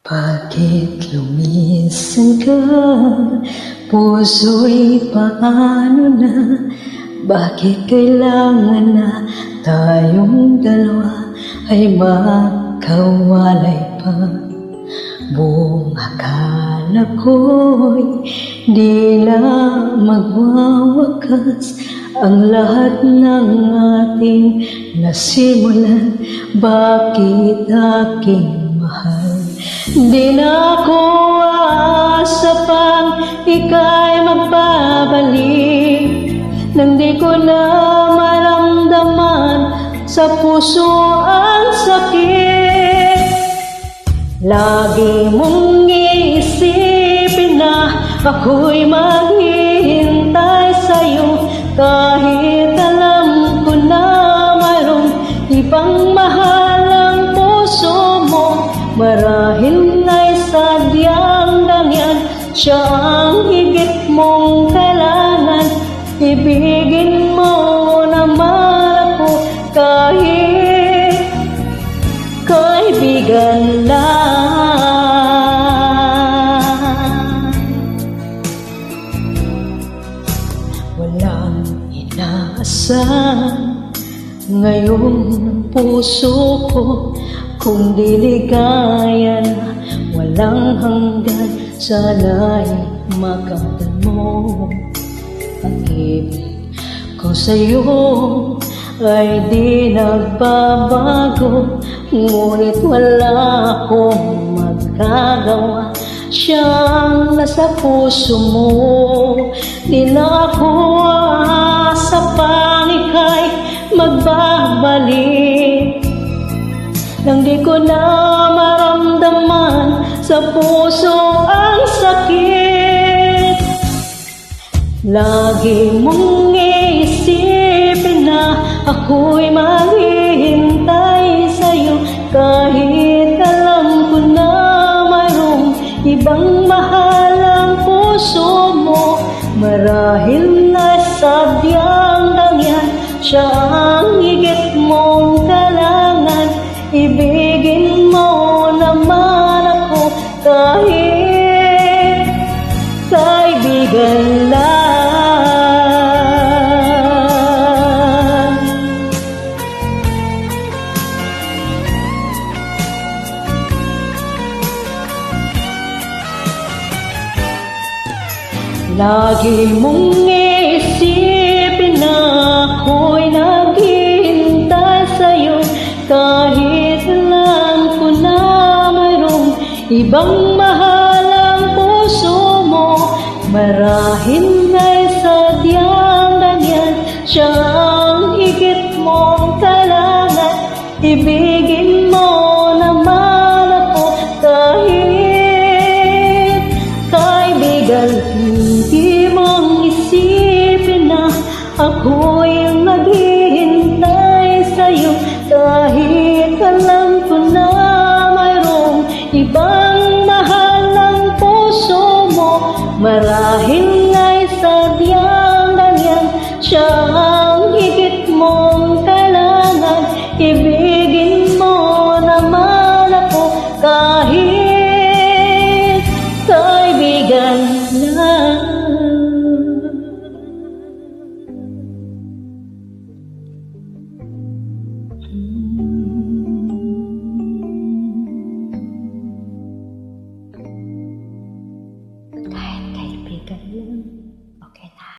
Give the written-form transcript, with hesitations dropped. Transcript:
Bakit lumisan ka? Puso'y paano na? Bakit kailangan na tayong dalawa ay magkawalay pa? Buong akala ko'y di na magwawakas ang lahat ng ating nasimulan. Bakit aking mahal? Di na ako aasa pang ika'y magbabalik, nang di ko na maramdaman sa puso ang sakit. Lagi mong iisipin na ako'y maghihintay sa'yo, kahit alam ko na mayroong ibang mahal ang puso mo. Marahil na'y sadyang ganyan, siya ang higit mong kailangan. Ibigin mo naman ako kahit kaibigan lang. Walang inaasahan ngayon ng puso ko, kung di ligaya na walang hanggan. Sana'y makamtan mo ang ibig ko sa'yo ay di nagbabago, ngunit wala akong magagawa. Siyang nasa puso mo, di na ako aasa pang ika'y magbabalik, nang di ko na maramdaman sa puso ang sakit. Lagi mong iisipin na ako'y maghihintay sa'yo, kahit alam ko na mayroong ibang mahal ang puso mo. Marahil na sadyang ganyan, siya ang higit mong kailangan. Ibigin mo naman ako kahit kaibigan lang. Lagi mong iisipin na ako'y naghihintay sa'yo, kahit alam ko na mayroong ibang mahal ang puso mo. Marahil na'y sadyang ganyan, siya ang higit mong kailangan. Ibigin mo naman ako kahit kaibigan. Hindi mong isipin na ako'y naghihintay sa'yo, kahit alam ko na mayroong ibang mahal ang puso mo. Marahil na'y sadyang ganyan, siya ang higit mong kailangan. Ibigin mo naman ako